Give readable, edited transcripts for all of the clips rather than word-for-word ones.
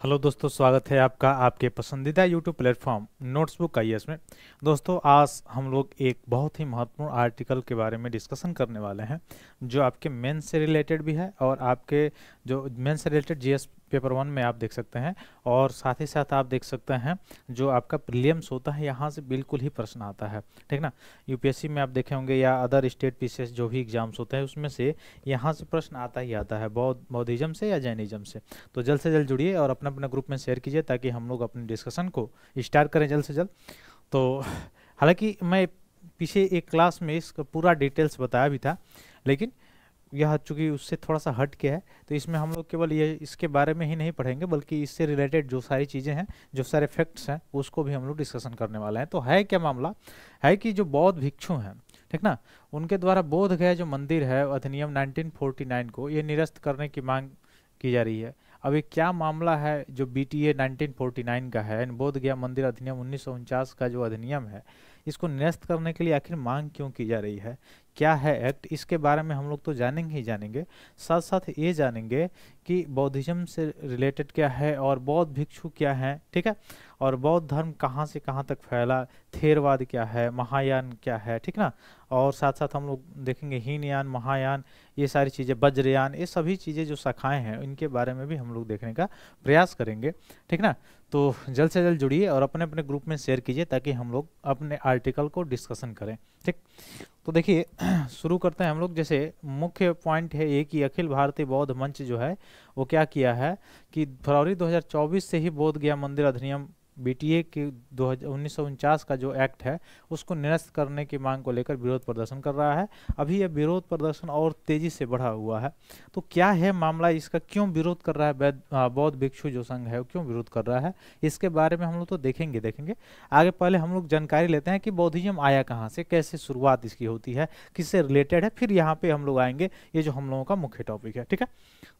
Hello दोस्तों, स्वागत है आपका आपके पसंदीदा यूट्यूब प्लेटफॉर्म नोट्सबुक आईएएस में। दोस्तों, आज हम लोग एक बहुत ही महत्वपूर्ण आर्टिकल के बारे में डिस्कशन करने वाले हैं जो आपके मेंस से रिलेटेड भी है और आपके जो मेंस से रिलेटेड जीएस पेपर 1 में आप देख सकते हैं और साथ ही साथ आप देख सकते हैं जो आपका प्रीलिम्स होता है यहाँ से बिल्कुल ही प्रश्न आता है, ठीक ना। यूपीएससी में आप देखे होंगे या अदर स्टेट पीसीएस जो भी एग्जाम्स होते हैं उसमें से यहाँ से प्रश्न आता ही आता है, बौद्धिज्म से या जैनिज्म से। तो जल्द से जल्द जुड़िए और अपने अपने ग्रुप में शेयर कीजिए ताकि हम लोग अपनी डिस्कशन को स्टार्ट करें जल्द से जल्द। तो हालांकि मैं पीछे एक क्लास में इसका पूरा डिटेल्स बताया भी था, लेकिन यह चूंकि उससे थोड़ा सा हट के है तो इसमें हम लोग केवल ये इसके बारे में ही नहीं पढ़ेंगे बल्कि इससे रिलेटेड जो सारी चीज़ें हैं, जो सारे फैक्ट्स हैं, उसको भी हम लोग डिस्कशन करने वाले हैं। तो है क्या मामला है कि जो बौद्ध भिक्षु हैं, ठीक ना, उनके द्वारा बोध गया जो मंदिर है अधिनियम 1949 को ये निरस्त करने की मांग की जा रही है। अब ये क्या मामला है जो बीटीए 1949 का है, बोध गया मंदिर अधिनियम 1949 का जो अधिनियम है, इसको निरस्त करने के लिए आखिर मांग क्यों की जा रही है, क्या है एक्ट, इसके बारे में हम लोग तो जानेंगे ही जानेंगे। साथ साथ ये जानेंगे कि बौद्धिज्म से रिलेटेड क्या है और बौद्ध भिक्षु क्या है, ठीक है, और बौद्ध धर्म कहाँ से कहाँ तक फैला, थेरवाद क्या है, महायान क्या है, ठीक ना। और साथ साथ हम लोग देखेंगे हीनयान, महायान, ये सारी चीज़ें, वज्रयान, ये सभी चीज़ें जो शाखाएं हैं इनके बारे में भी हम लोग देखने का प्रयास करेंगे, ठीक ना। तो जल्द से जल्द जुड़िए और अपने अपने ग्रुप में शेयर कीजिए ताकि हम लोग अपने आर्टिकल को डिस्कशन करें, ठीक। तो देखिए शुरू करते हैं हम लोग। जैसे मुख्य पॉइंट है ये कि अखिल भारतीय बौद्ध मंच जो है वो क्या किया है कि फरवरी 2024 से ही बोध गया मंदिर अधिनियम बीटीए के 1949 का जो एक्ट है उसको निरस्त करने की मांग को लेकर विरोध प्रदर्शन कर रहा है। अभी यह विरोध प्रदर्शन और तेजी से बढ़ा हुआ है। तो क्या है मामला, इसका क्यों विरोध कर रहा है बौद्ध भिक्षु जो संघ है वो क्यों विरोध कर रहा है, इसके बारे में हम लोग तो देखेंगे आगे। पहले हम लोग जानकारी लेते हैं कि बौद्धिज्म आया कहाँ से, कैसे शुरुआत इसकी होती है, किससे रिलेटेड है, फिर यहाँ पे हम लोग आएंगे ये जो हम लोगों का मुख्य टॉपिक है, ठीक है।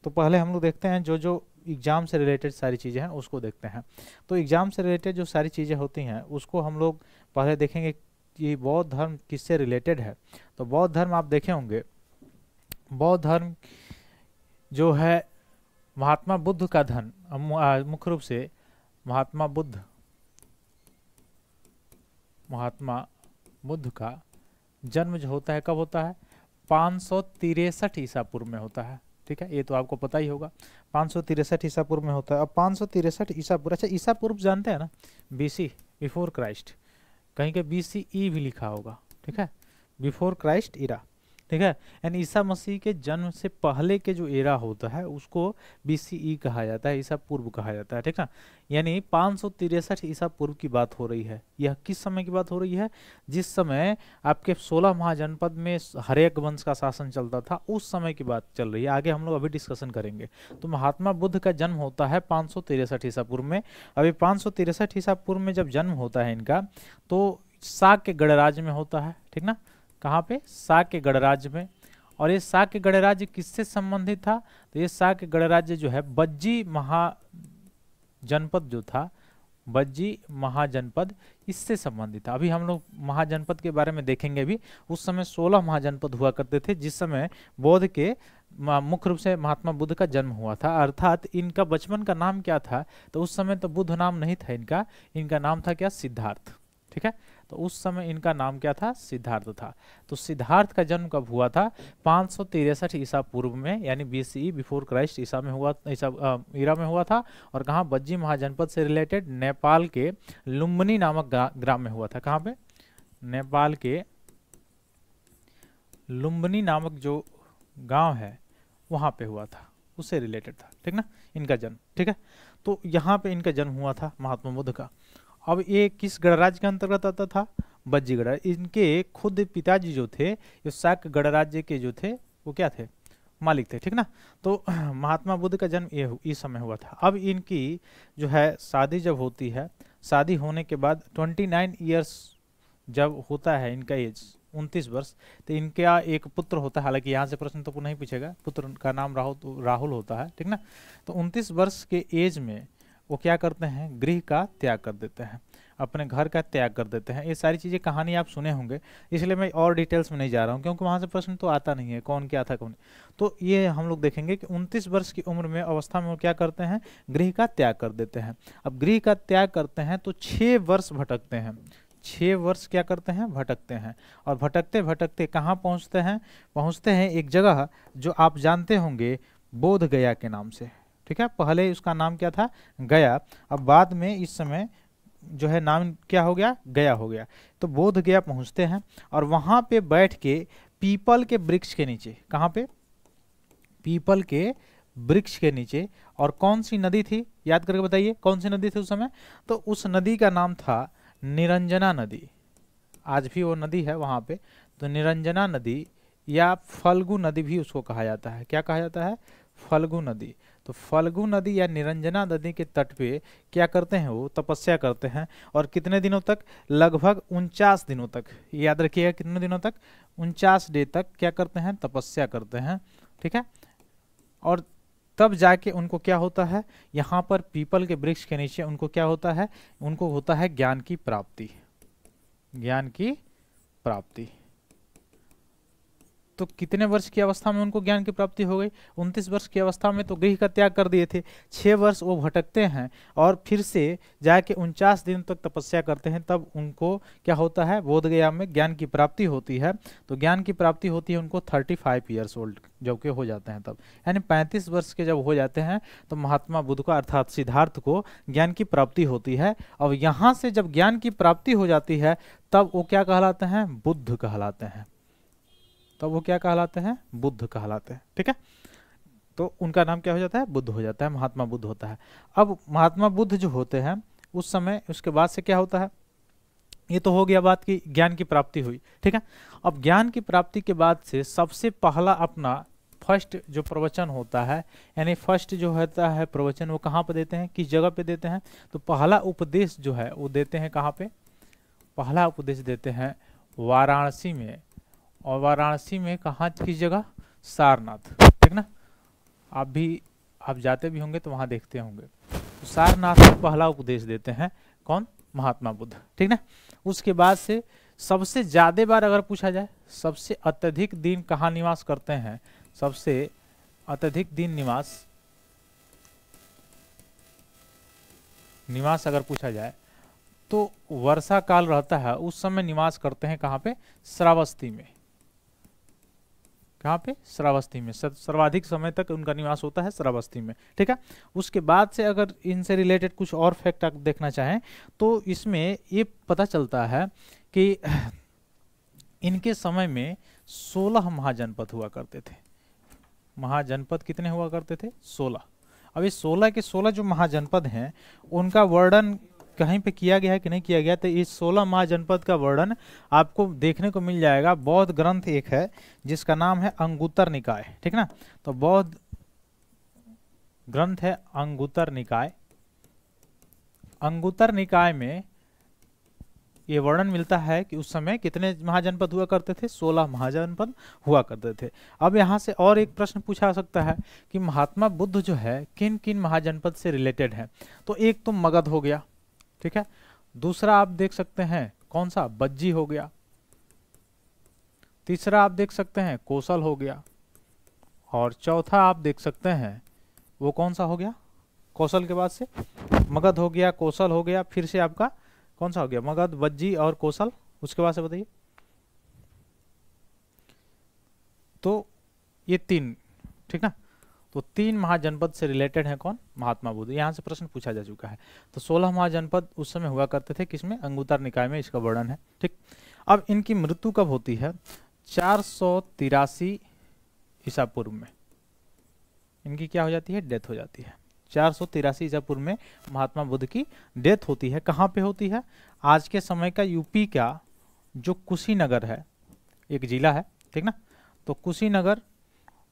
तो पहले हम लोग देखते हैं जो जो एग्जाम से रिलेटेड सारी चीज़ें हैं उसको देखते हैं। तो एग्जाम से रिलेटेड जो सारी चीज़ें होती हैं उसको हम लोग पहले देखेंगे कि बौद्ध धर्म किससे रिलेटेड है। तो बौद्ध धर्म आप देखे होंगे, बौद्ध धर्म जो है महात्मा बुद्ध का धर्म, मुख्य रूप से महात्मा बुद्ध का जन्म जो होता है कब होता है, 563 ईसा पूर्व में होता है, ठीक है। ये तो आपको पता ही होगा 563 ईसा पूर्व में होता है। अब 563 ईसा पूर्व, अच्छा ईसा पूर्व जानते हैं ना, बीसी, बिफोर क्राइस्ट, कहीं के बीसीई भी लिखा होगा, ठीक है, बिफोर क्राइस्ट इरा, ठीक है। यानी ईसा मसीह के जन्म से पहले के जो एरा होता है उसको बीसीई कहा जाता है, ईसा पूर्व कहा जाता है, ठीक ना। यानी 563 ईसा पूर्व की बात हो रही है। यह किस समय की बात हो रही है, जिस समय आपके 16 महाजनपद में हर्यक वंश का शासन चलता था, उस समय की बात चल रही है। आगे हम लोग अभी डिस्कशन करेंगे। तो महात्मा बुद्ध का जन्म होता है 563 ईसा पूर्व में। अभी 563 ईसा पूर्व में जब जन्म होता है इनका तो शाक्य गणराज्य में होता है, ठीक ना। कहाँ पे, शाक्य गणराज्य में। और ये शाक्य गणराज्य किससे संबंधित था, तो ये शाक्य गणराज्य जो है बज्जी महाजनपद जो था, बज्जी महाजनपद, इससे संबंधित था। अभी हम लोग महाजनपद के बारे में देखेंगे भी। उस समय 16 महाजनपद हुआ करते थे जिस समय बौद्ध के मुख्य रूप से महात्मा बुद्ध का जन्म हुआ था। अर्थात इनका बचपन का नाम क्या था, तो उस समय तो बुद्ध नाम नहीं था इनका नाम था क्या, सिद्धार्थ, ठीक है। तो उस समय इनका नाम क्या था, सिद्धार्थ था। तो सिद्धार्थ का जन्म कब हुआ था, 563 ईसा पूर्व में, यानी बीसीई, बिफोर क्राइस्ट ईसा में हुआ, ईरा में हुआ था। और कहाँ, बज्जी महाजनपद से रिलेटेड नेपाल के लुम्बिनी नामक ग्राम में हुआ था। कहाँ पे, नेपाल के लुम्बिनी नामक जो गांव है वहां पे हुआ था, उससे रिलेटेड था, ठीक ना, इनका जन्म, ठीक है। तो यहाँ पे इनका जन्म हुआ था महात्मा बुद्ध का। अब ये किस गणराज्य के अंतर्गत आता था, बज्जी गणराज्य। इनके खुद पिताजी जो थे, ये शाक्य गणराज्य के जो थे वो क्या थे, मालिक थे, ठीक ना। तो महात्मा बुद्ध का जन्म ये इस समय हुआ था। अब इनकी जो है शादी जब होती है, शादी होने के बाद 29 ईयर्स जब होता है इनका एज, 29 वर्ष, तो इनका एक पुत्र होता है। हालांकि यहाँ से प्रश्न तो पुनः ही पूछेगा, पुत्र का नाम राहुल होता है, ठीक ना। तो 29 वर्ष के एज में वो क्या करते हैं, गृह का त्याग कर देते हैं। अपने घर का त्याग कर देते हैं। ये सारी चीज़ें कहानी आप सुने होंगे, इसलिए मैं और डिटेल्स में नहीं जा रहा हूँ, क्योंकि वहाँ से प्रश्न तो आता नहीं है कौन क्या था कौन। तो ये हम लोग देखेंगे कि 29 वर्ष की उम्र में अवस्था में वो क्या करते हैं, गृह का त्याग कर देते हैं। अब गृह का त्याग करते हैं तो 6 वर्ष भटकते हैं, 6 वर्ष क्या करते हैं, भटकते हैं। और भटकते भटकते कहाँ पहुँचते हैं, पहुँचते हैं एक जगह जो आप जानते होंगे बोध गया के नाम से। ठीक है, पहले उसका नाम क्या था, गया, अब बाद में इस समय जो है नाम क्या हो गया, गया हो गया। तो बोध गया पहुंचते हैं और वहां पे बैठ के पीपल के वृक्ष के नीचे, कहाँ पे, पीपल के वृक्ष के नीचे। और कौन सी नदी थी, याद करके बताइए कौन सी नदी थी उस समय, तो उस नदी का नाम था निरंजना नदी। आज भी वो नदी है वहां पे, तो निरंजना नदी या फल्गु नदी भी उसको कहा जाता है। क्या कहा जाता है, फल्गु नदी। तो फल्गु नदी या निरंजना नदी के तट पे क्या करते हैं, वो तपस्या करते हैं। और कितने दिनों तक, लगभग 49 दिनों तक, याद रखिएगा कितने दिनों तक, 49 डे तक क्या करते हैं, तपस्या करते हैं। ठीक है, और तब जाके उनको क्या होता है, यहाँ पर पीपल के वृक्ष के नीचे उनको क्या होता है, उनको होता है ज्ञान की प्राप्ति, ज्ञान की प्राप्ति। तो कितने वर्ष की अवस्था में उनको ज्ञान की प्राप्ति हो गई, 29 वर्ष की अवस्था में। तो गृह का त्याग कर दिए थे, 6 वर्ष वो भटकते हैं और फिर से जाके 49 दिन तक तपस्या करते हैं, तब उनको क्या होता है, बोध गया में ज्ञान की प्राप्ति होती है। तो ज्ञान की प्राप्ति होती है उनको 35 ईयर्स ओल्ड जब के हो जाते हैं तब, यानी 35 वर्ष के जब हो जाते हैं तो महात्मा बुद्ध को अर्थात सिद्धार्थ को ज्ञान की प्राप्ति होती है। और यहाँ से जब ज्ञान की प्राप्ति हो जाती है तब वो क्या कहलाते हैं, बुद्ध कहलाते हैं। तो वो क्या कहलाते हैं, बुद्ध कहलाते हैं। ठीक है, तो उनका नाम क्या हो जाता है, बुद्ध हो जाता है, महात्मा बुद्ध होता है। अब महात्मा बुद्ध जो होते हैं उस समय, उसके बाद से क्या होता है, ये तो हो गया बात की ज्ञान की प्राप्ति हुई। ठीक है, अब ज्ञान की प्राप्ति के बाद से सबसे पहला अपना फर्स्ट जो प्रवचन होता है, यानी फर्स्ट जो होता है प्रवचन, वो कहाँ पे देते हैं, किस जगह पे देते हैं, तो पहला उपदेश जो है वो देते हैं कहाँ पे, पहला उपदेश देते हैं वाराणसी में। और वाराणसी में कहाँ, किस जगह, सारनाथ। ठीक ना, आप जाते भी होंगे तो वहां देखते होंगे। तो सारनाथ में पहला उपदेश देते हैं कौन, महात्मा बुद्ध। ठीक ना, उसके बाद से सबसे ज्यादा बार अगर पूछा जाए, सबसे अत्यधिक दिन कहाँ निवास करते हैं, सबसे अत्यधिक दिन निवास अगर पूछा जाए तो वर्षा काल रहता है उस समय निवास करते हैं कहाँ पे, श्रावस्ती में। कहाँ पे, श्रावस्ती में, सर्वाधिक समय तक उनका निवास होता है श्रावस्ती में। ठीक है, उसके बाद से अगर इनसे रिलेटेड कुछ और फैक्ट आप देखना चाहें तो इसमें ये पता चलता है कि इनके समय में 16 महाजनपद हुआ करते थे। महाजनपद कितने हुआ करते थे, 16। अब ये 16 के 16 जो महाजनपद हैं उनका वर्णन कहीं पे किया गया है कि नहीं किया गया, तो इस 16 महाजनपद का वर्णन आपको देखने को मिल जाएगा। बौद्ध ग्रंथ एक है जिसका नाम है अंगुत्तर निकाय। ठीक ना, तो बौद्ध ग्रंथ है अंगुत्तर निकाय। अंगुत्तर निकाय में ये वर्णन मिलता है कि उस समय कितने महाजनपद हुआ करते थे, 16 महाजनपद हुआ करते थे। अब यहाँ से और एक प्रश्न पूछा सकता है कि महात्मा बुद्ध जो है किन किन महाजनपद से रिलेटेड है। तो एक तो मगध हो गया, ठीक है, दूसरा आप देख सकते हैं कौन सा, बज्जी हो गया, तीसरा आप देख सकते हैं कौशल हो गया, और चौथा आप देख सकते हैं वो कौन सा हो गया, कौशल के बाद से मगध हो गया, कौशल हो गया, फिर से आपका कौन सा हो गया, मगध, बज्जी और कौशल, उसके बाद से बताइए। तो ये 3, ठीक ना, तो 3 महाजनपद से रिलेटेड है कौन, महात्मा बुद्ध। यहाँ से प्रश्न पूछा जा चुका है। तो 16 महाजनपद उस समय हुआ करते थे, किसमें, अंगुत्तर निकाय में, इसका वर्णन है। ठीक, अब इनकी मृत्यु कब होती है, 483 ईसा पूर्व में इनकी क्या हो जाती है, डेथ हो जाती है। 483 ईसा पूर्व में महात्मा बुद्ध की डेथ होती है। कहाँ पे होती है, आज के समय का यूपी का जो कुशीनगर है, एक जिला है, ठीक ना, तो कुशीनगर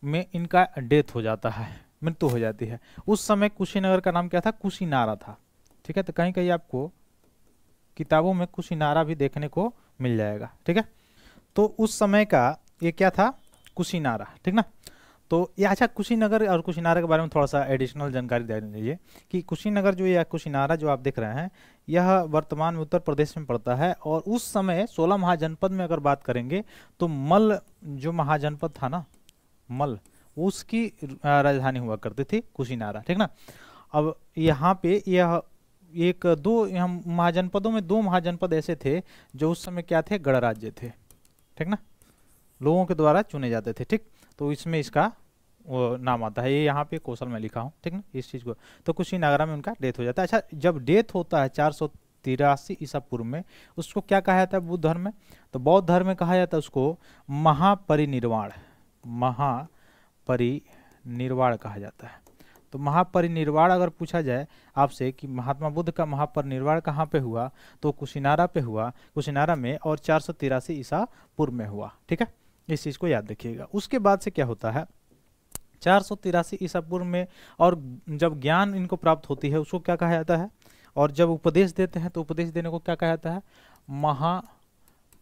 में इनका डेथ हो जाता है, मृत्यु हो जाती है। उस समय कुशीनगर का नाम क्या था, कुशीनारा था। ठीक है, तो कहीं कहीं आपको किताबों में कुशीनारा भी देखने को मिल जाएगा। ठीक है, तो उस समय का ये क्या था, कुशीनारा। ठीक ना, तो ये अच्छा, कुशीनगर और कुशीनारा के बारे में थोड़ा सा एडिशनल जानकारी दे दीजिए कि कुशीनगर जो, या कुशीनारा जो आप देख रहे हैं, यह वर्तमान में उत्तर प्रदेश में पड़ता है। और उस समय 16 महाजनपद में अगर बात करेंगे तो मल जो महाजनपद था ना, मल, उसकी राजधानी हुआ करती थी कुशीनारा, ठीक ना। अब यहाँ पे यह एक दो, यहाँ महाजनपदों में दो महाजनपद ऐसे थे जो उस समय क्या थे, गणराज्य थे, ठीक ना, लोगों के द्वारा चुने जाते थे, ठीक। तो इसमें इसका वो नाम आता है, ये यहाँ पे क्वेश्चन में लिखा हूँ, ठीक ना, इस चीज को। तो कुशीनगरा में उनका डेथ हो जाता है। अच्छा, जब डेथ होता है 483 ईसा पूर्व में, उसको क्या कहा जाता है बुद्ध धर्म में? तो बौद्ध धर्म में कहा जाता है उसको महापरिनिर्वाण, महापरिनिर्वाण कहा जाता है। तो महापरिनिर्वाण अगर पूछा जाए आपसे कि महात्मा बुद्ध का महापरिनिर्वाण कहाँ पे हुआ, तो कुशीनारा पे हुआ, कुशीनारा में, और 483 ईसा पूर्व में हुआ, ठीक है। इस चीज को याद रखिएगा। उसके बाद से क्या होता है, 483 ईसा पूर्व में, और जब ज्ञान इनको प्राप्त होती है उसको क्या कहा जाता है, और जब उपदेश देते हैं तो उपदेश देने को क्या कहा जाता है,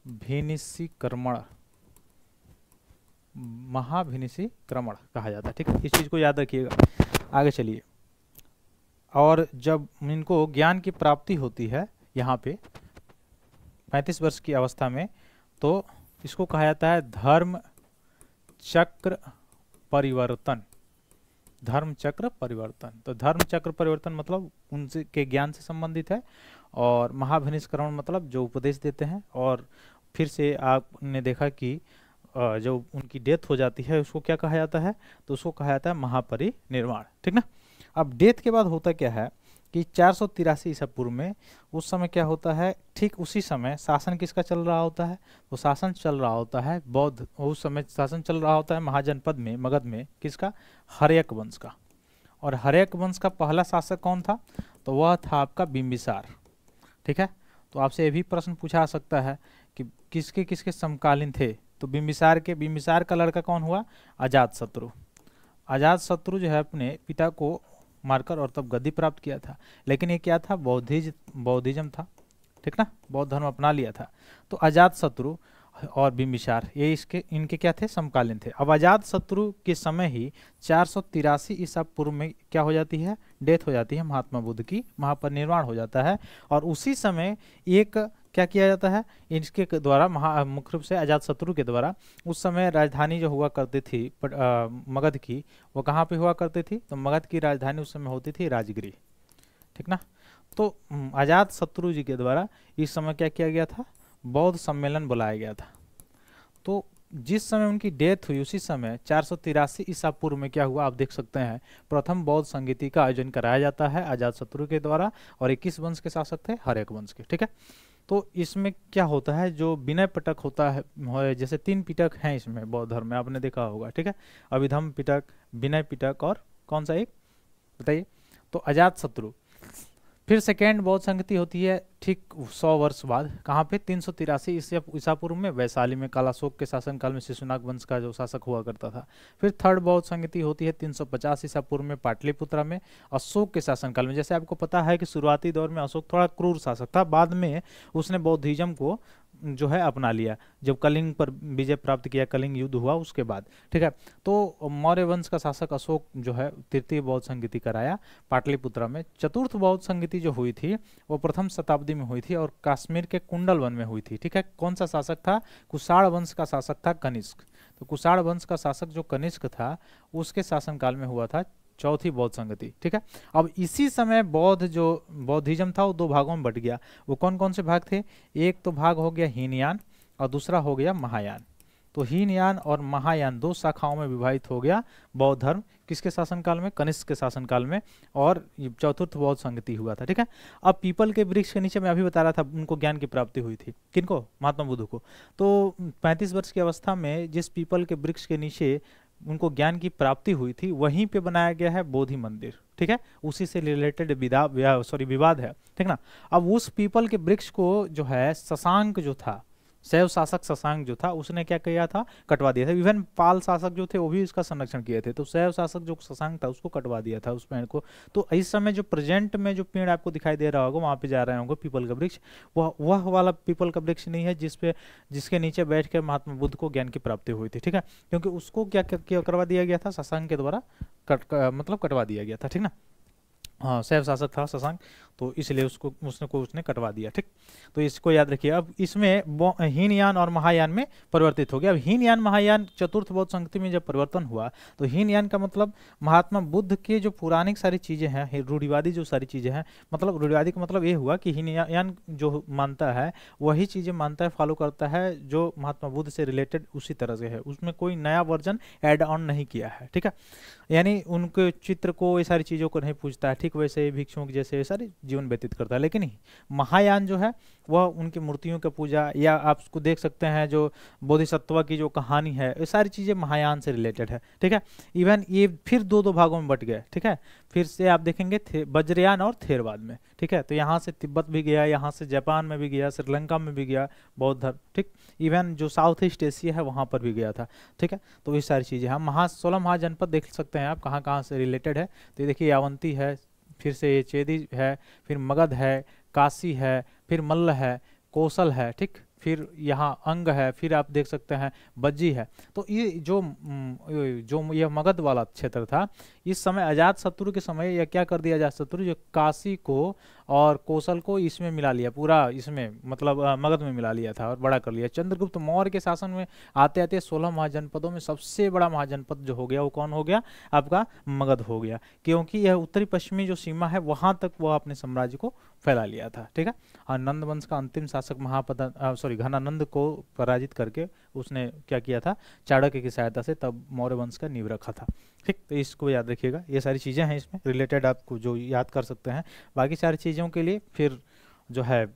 महाभिनिशीक्रमण, महाभिनिशीक्रमण कहा जाता है, ठीक है। इस चीज को याद रखिएगा। आगे चलिए। और जब इनको ज्ञान की प्राप्ति होती है यहाँ पे 35 वर्ष की अवस्था में, तो इसको कहा जाता है धर्म चक्र परिवर्तन, धर्म चक्र परिवर्तन। तो धर्म चक्र परिवर्तन मतलब उनसे के ज्ञान से संबंधित है, और महाभिनिष्क्रमण मतलब जो उपदेश देते हैं। और फिर से आपने देखा कि जो उनकी डेथ हो जाती है उसको क्या कहा जाता है, तो उसको कहा जाता है महापरिनिर्वाण, ठीक ना। अब डेथ के बाद होता क्या है कि 483 ईसा पूर्व में, उस समय क्या होता है, ठीक उसी समय शासन किसका चल रहा होता है, तो शासन चल रहा होता है बौद्ध, उस समय शासन चल रहा होता है महाजनपद में, मगध में, किसका, हर्यक वंश का। और हर्यक वंश का पहला शासक कौन था, तो वह था आपका बिंबिसार, ठीक है। तो आपसे ये भी प्रश्न पूछा जा सकता है कि किसके किसके समकालीन थे, तो बिंबिसार का लड़का कौन हुआ, अजातशत्रु। अजातशत्रु जो है अपने पिता को मारकर और तब गद्दी प्राप्त किया था, लेकिन ये क्या था, बौद्धिज्म था, ठीक ना, बौद्ध धर्म अपना लिया था। तो अजातशत्रु और बिंबिसार ये इनके क्या थे, समकालीन थे। अब अजातशत्रु के समय ही 483 ईसा पूर्व में क्या हो जाती है, डेथ हो जाती है महात्मा बुद्ध की, महापरिनिर्वाण हो जाता है। और उसी समय एक क्या किया जाता है, इसके द्वारा मुख्य रूप से अजातशत्रु के द्वारा, उस समय राजधानी जो हुआ करती थी मगध की, वो कहाँ पे हुआ करती थी, तो मगध की राजधानी उस समय होती थी राजगिरी, ठीक ना। तो अजातशत्रु जी के द्वारा इस समय क्या किया गया था, बौद्ध सम्मेलन बुलाया गया था। तो जिस समय उनकी डेथ हुई उसी समय 483 ईसा पूर्व में क्या हुआ, आप देख सकते हैं, प्रथम बौद्ध संगीति का आयोजन कराया जाता है अजातशत्रु के द्वारा। और 21 वंश के शासक थे, हर्यक वंश के, ठीक है। तो इसमें क्या होता है, जो विनय पिटक होता है, जैसे 3 पिटक हैं इसमें बौद्ध धर्म में, आपने देखा होगा, ठीक है, अभिधम पिटक, विनय पिटक, और कौन सा एक बताइए, तो अजातशत्रु। फिर सेकेंड बौद्ध संगति होती है ठीक 100 वर्ष बाद, कहाँ पे, 383 ईसा पूर्व में, वैशाली में, कालाशोक के शासनकाल में, शिशुनाग वंश का जो शासक हुआ करता था। फिर थर्ड बौद्ध संगति होती है 350 ईसा पूर्व में, पाटलिपुत्रा में, अशोक के शासनकाल में। जैसे आपको पता है कि शुरुआती दौर में अशोक थोड़ा क्रूर शासक था, बाद में उसने बौद्धिज्म को जो है अपना लिया, जब कलिंग पर विजय प्राप्त किया, कलिंग युद्ध हुआ उसके बाद, ठीक है। तो मौर्य वंश का शासक अशोक जो है तृतीय बौद्ध संगति कराया पाटलिपुत्रा में। चतुर्थ बौद्ध संगति जो हुई थी वो प्रथम शताब्दी में हुई थी, और कश्मीर के कुंडल वन में हुई थी, ठीक है। कौन सा शासक था, कुषाण वंश का शासक था कनिष्क। तो कुषाण वंश का शासक जो कनिष्क था, उसके शासनकाल में हुआ था चौथी बौद्ध संगति, ठीक है। अब इसी समय बौद्धिज्म था वो 2 भागों में बट गया। वो कौन कौन से भाग थे, एक तो भाग हो गया हीनयान और दूसरा हो गया महायान। तो हीनयान और महायान 2 शाखाओं में विभाजित हो गया बौद्ध धर्म, किसके शासनकाल में, कनिष्क के शासनकाल में, और चतुर्थ बौद्ध संगति हुआ था, ठीक है। अब पीपल के वृक्ष के नीचे मैं अभी बता रहा था उनको ज्ञान की प्राप्ति हुई थी, किनको, महात्मा बुद्ध को। तो 35 वर्ष की अवस्था में जिस पीपल के वृक्ष के नीचे उनको ज्ञान की प्राप्ति हुई थी, वहीं पे बनाया गया है बोधि मंदिर, ठीक है। उसी से रिलेटेड विवाद है, ठीक ना। अब उस पीपल के वृक्ष को जो है शशांक जो था, शैव शासक शशांक जो था उसने क्या किया था, कटवा दिया था। इवन पाल शासक जो थे वो भी इसका संरक्षण किए थे। तो शैव शासक जो शशांक था उसको कटवा दिया था उस पेड़ को। तो इस समय जो प्रेजेंट में जो पेड़ आपको दिखाई दे रहा होगा वहाँ पे जा रहे होंगे पीपल का वृक्ष, वह वाला पीपल का वृक्ष नहीं है जिसके नीचे बैठ कर महात्मा बुद्ध को ज्ञान की प्राप्ति हुई थी, ठीक है। क्योंकि उसको क्या करवा दिया गया था, शशांक के द्वारा मतलब कटवा दिया गया था, ठीक ना। हाँ, शैव शासक था शशांक, तो इसलिए उसने कटवा दिया, ठीक। तो इसको याद रखिए। अब इसमें हीनयान और महायान में परिवर्तित हो गया। अब हीनयान महायान चतुर्थ बौद्ध संगति में जब परिवर्तन हुआ तो हीनयान का मतलब महात्मा बुद्ध के जो पुरानी सारी चीजें हैं, रूढ़िवादी जो सारी चीजें हैं, मतलब रूढ़िवादी का मतलब ये हुआ कि हीनयान जो मानता है वही चीजें मानता है, फॉलो करता है जो महात्मा बुद्ध से रिलेटेड उसी तरह से है, उसमें कोई नया वर्जन ऐड ऑन नहीं किया है, ठीक है। यानी उनके चित्र को, ये सारी चीजों को नहीं पूछता है, ठीक वैसे भिक्षुओं के जैसे सारी जीवन व्यतीत करता है। लेकिन महायान जो है वह उनकी मूर्तियों की पूजा, या आप उसको देख सकते हैं जो बोधिसत्व की जो कहानी है, ये सारी चीजें महायान से रिलेटेड है, ठीक है। इवन ये फिर दो भागों में बट गए, ठीक है। फिर से आप देखेंगे वज्रयान और थेरवाद में, ठीक है। तो यहाँ से तिब्बत भी गया, यहाँ से जापान में भी गया, श्रीलंका में भी गया बौद्ध धर्म, ठीक। इवन जो साउथ ईस्ट एशिया है वहाँ पर भी गया था, ठीक है। तो ये सारी चीजें हम 16 महाजनपद देख सकते हैं आप कहाँ कहाँ से रिलेटेड है। तो ये देखिए यावंती है, फिर से ये चेदी है, फिर मगध है, काशी है, फिर मल्ल है, कौशल है, ठीक। फिर यहाँ अंग है, फिर आप देख सकते हैं बज्जी है। तो ये जो ये मगध वाला क्षेत्र था, इस समय अजात शत्रु के समय यह क्या कर दिया, अजात शत्रु जो काशी को और कौशल को इसमें मिला लिया, पूरा इसमें मतलब मगध में मिला लिया था और बड़ा कर लिया। चंद्रगुप्त मौर्य के शासन में आते आते 16 महाजनपदों में सबसे बड़ा महाजनपद जो हो गया वो कौन हो गया, आपका मगध हो गया, क्योंकि यह उत्तरी पश्चिमी जो सीमा है वहां तक वह अपने साम्राज्य को फैला लिया था, ठीक है। और नंद वंश का अंतिम शासक घनानंद को पराजित करके उसने क्या किया था, चाणक्य की सहायता से तब मौर्य वंश का नींव रखा था, ठीक। तो इसको याद रखिएगा, ये सारी चीज़ें हैं इसमें रिलेटेड, आपको जो याद कर सकते हैं। बाकी सारी चीज़ों के लिए फिर जो है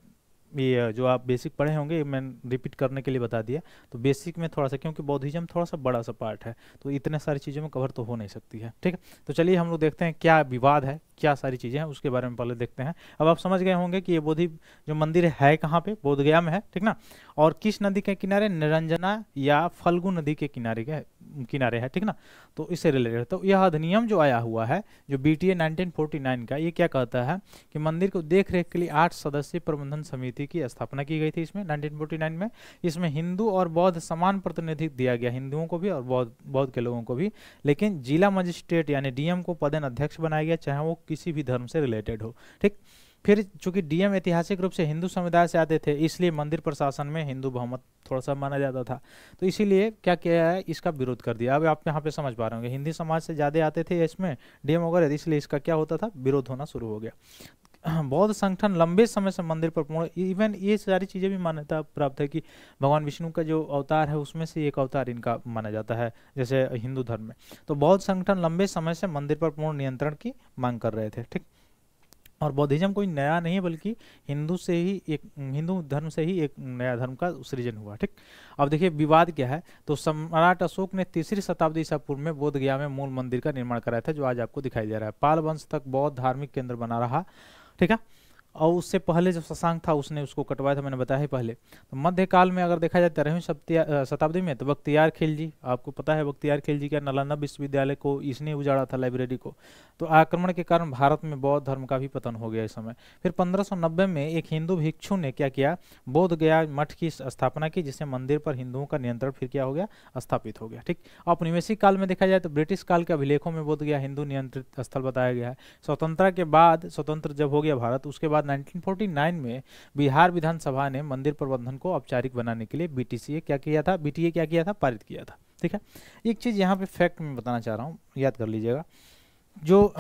ये जो आप बेसिक पढ़े होंगे मैंने रिपीट करने के लिए बता दिया। तो बेसिक में थोड़ा सा, क्योंकि बौद्धिज्म थोड़ा सा बड़ा सा पार्ट है तो इतने सारी चीज़ों में कवर तो हो नहीं सकती है, ठीक है। तो चलिए हम लोग देखते हैं क्या विवाद है, क्या सारी चीज़ें हैं उसके बारे में पहले देखते हैं। अब आप समझ गए होंगे कि ये बोधि जो मंदिर है कहाँ पे, बोधगया में है, ठीक ना। और किस नदी के किनारे, निरंजना या फल्गु नदी के किनारे है, ठीक ना। तो इससे रिलेटेड तो यह अधिनियम जो आया हुआ है जो BTA 1949 का, ये क्या कहता है कि मंदिर को देख रेख के लिए 8 सदस्यीय प्रबंधन समिति की स्थापना की गई थी इसमें 1949 में। इसमें हिंदू और बौद्ध समान प्रतिनिधित्व दिया गया, हिंदुओं को भी और बौद्ध के लोगों को भी। लेकिन जिला मजिस्ट्रेट यानी DM को पदेन अध्यक्ष बनाया गया, चाहे वो किसी भी धर्म से रिलेटेड हो, ठीक। फिर चूंकि DM ऐतिहासिक रूप से हिंदू समुदाय से आते थे, इसलिए मंदिर प्रशासन में हिंदू बहुमत थोड़ा सा माना जाता था। तो इसीलिए क्या किया है, इसका विरोध कर दिया। अब आप यहाँ पे समझ पा रहे होंगे, हिंदी समाज से ज़्यादा आते थे इसमें DM वगैरह, इसलिए इसका क्या होता था, विरोध होना शुरू हो गया। बौद्ध संगठन लंबे समय से मंदिर पर पूर्ण, इवन ये सारी चीज़ें भी मान्यता प्राप्त है कि भगवान विष्णु का जो अवतार है उसमें से एक अवतार इनका माना जाता है, जैसे हिंदू धर्म में। तो बौद्ध संगठन लंबे समय से मंदिर पर पूर्ण नियंत्रण की मांग कर रहे थे, ठीक। और बौद्धिज्म कोई नया नहीं है, बल्कि हिंदू धर्म से ही एक नया धर्म का सृजन हुआ, ठीक। अब देखिए विवाद क्या है। तो सम्राट अशोक ने 3री शताब्दी ईसा पूर्व में बोधगया में मूल मंदिर का निर्माण कराया था, जो आज आपको दिखाई दे रहा है। पाल वंश तक बौद्ध धार्मिक केंद्र बना रहा, ठीक है। और उससे पहले जो शशांक था उसने उसको कटवाया था, मैंने बताया ही पहले। तो मध्यकाल में अगर देखा जाए 13वीं शताब्दी में, तो बख्तियार खिलजी, आपको पता है बख्तियार खिलजी का नालंदा विश्वविद्यालय को इसने उजाड़ा था, लाइब्रेरी को। तो आक्रमण के कारण भारत में बौद्ध धर्म का भी पतन हो गया इस समय। फिर 1590 में एक हिंदू भिक्षु ने क्या किया, बोध गया मठ की स्थापना की, जिससे मंदिर पर हिंदुओं का नियंत्रण फिर क्या हो गया, स्थापित हो गया, ठीक। औपनिवेशिक काल में देखा जाए तो ब्रिटिश काल के अभिलेखों में बोध गया हिंदू नियंत्रित स्थल बताया गया है। स्वतंत्रता के बाद, स्वतंत्र जब हो गया भारत, उसके बाद 1949 में बिहार विधानसभा ने मंदिर प्रबंधन को औपचारिक बनाने के लिए BTA क्या किया था, पारित किया था, ठीक है। एक चीज यहाँ पे फैक्ट में बताना चाह रहा हूँ, याद कर लीजिएगा। जो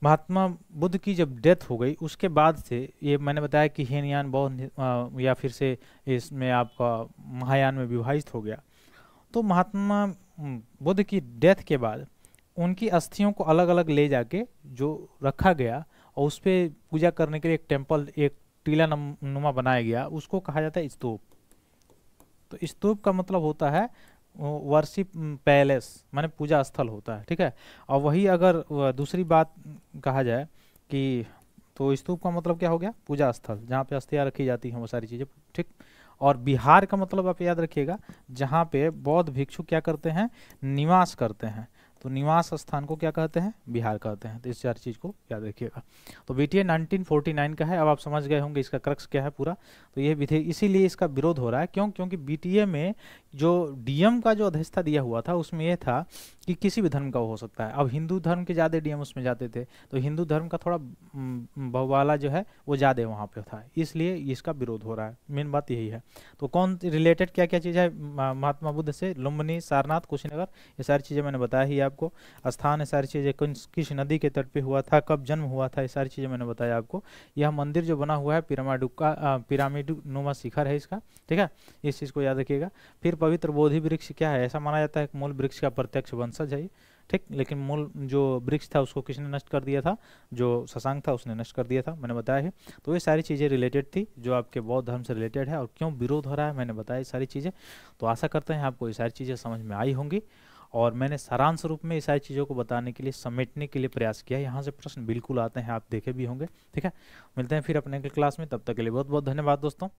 महात्मा बुद्ध की जब डेथ हो गई उसके बाद से, ये मैंने बताया कि हीनयान बौद्ध या फिर से इसमें आपका महायान में विभाजित हो गया। तो महात्मा बुद्ध की डेथ के बाद उनकी अस्थियों को अलग अलग ले जाके जो रखा गया और उस पर पूजा करने के लिए एक टेम्पल, एक टीला नुमा बनाया गया, उसको कहा जाता है स्तूप। तो स्तूप का मतलब होता है वर्शिप पैलेस, माने पूजा स्थल होता है, ठीक है। और वही अगर दूसरी बात कहा जाए कि तो स्तूप का मतलब क्या हो गया, पूजा स्थल, जहाँ पे अस्थियाँ रखी जाती हैं वो सारी चीज़ें, ठीक। और बिहार का मतलब आप याद रखिएगा जहाँ पे बौद्ध भिक्षु क्या करते हैं, निवास करते हैं, तो निवास स्थान को क्या कहते हैं, बिहार कहते हैं। तो इस चार चीज़ को याद रखिएगा। तो बीटीए 1949 का है। अब आप समझ गए होंगे इसका क्रक्स क्या है पूरा। तो ये विधेयक इसीलिए इसका विरोध हो रहा है, क्योंकि बीटीए में जो डीएम का जो अध्यक्षता दिया हुआ था उसमें यह था कि किसी भी धर्म का हो सकता है। अब हिंदू धर्म के ज़्यादा डीएम उसमें जाते थे, तो हिंदू धर्म का थोड़ा बहुवाला जो है वो ज़्यादा वहाँ पे था, इसलिए इसका विरोध हो रहा है। मेन बात यही है। तो कौन रिलेटेड क्या क्या चीज़ है महात्मा बुद्ध से, लुम्बिनी, सारनाथ, कुशीनगर, ये सारी चीज़ें मैंने बताया ही आपको। स्थान है सारी चीज़ें, किस नदी के तट पे हुआ था, कब जन्म हुआ था, ये सारी चीज़ें मैंने बताया आपको। यह मंदिर जो बना हुआ है पिरामिड नुमा शिखर है इसका, ठीक है, इस चीज़ को याद रखिएगा। फिर पवित्र बोधि वृक्ष क्या है, ऐसा माना जाता है कि मूल वृक्ष का प्रत्यक्ष वंशज है, ठीक, लेकिन मूल जो वृक्ष था उसको किसने नष्ट कर दिया था, जो शशांक था उसने नष्ट कर दिया था, मैंने बताया है। तो ये सारी चीज़ें रिलेटेड थी जो आपके बौद्ध धर्म से रिलेटेड है, और क्यों विरोध हो रहा है मैंने बताया ये सारी चीज़ें। तो आशा करते हैं आपको ये सारी चीज़ें समझ में आई होंगी, और मैंने सारांश रूप में ये सारी चीज़ों को बताने के लिए, समेटने के लिए प्रयास किया। यहाँ से प्रश्न बिल्कुल आते हैं, आप देखे भी होंगे, ठीक है। मिलते हैं फिर अपने अगले क्लास में, तब तक के लिए बहुत बहुत धन्यवाद दोस्तों।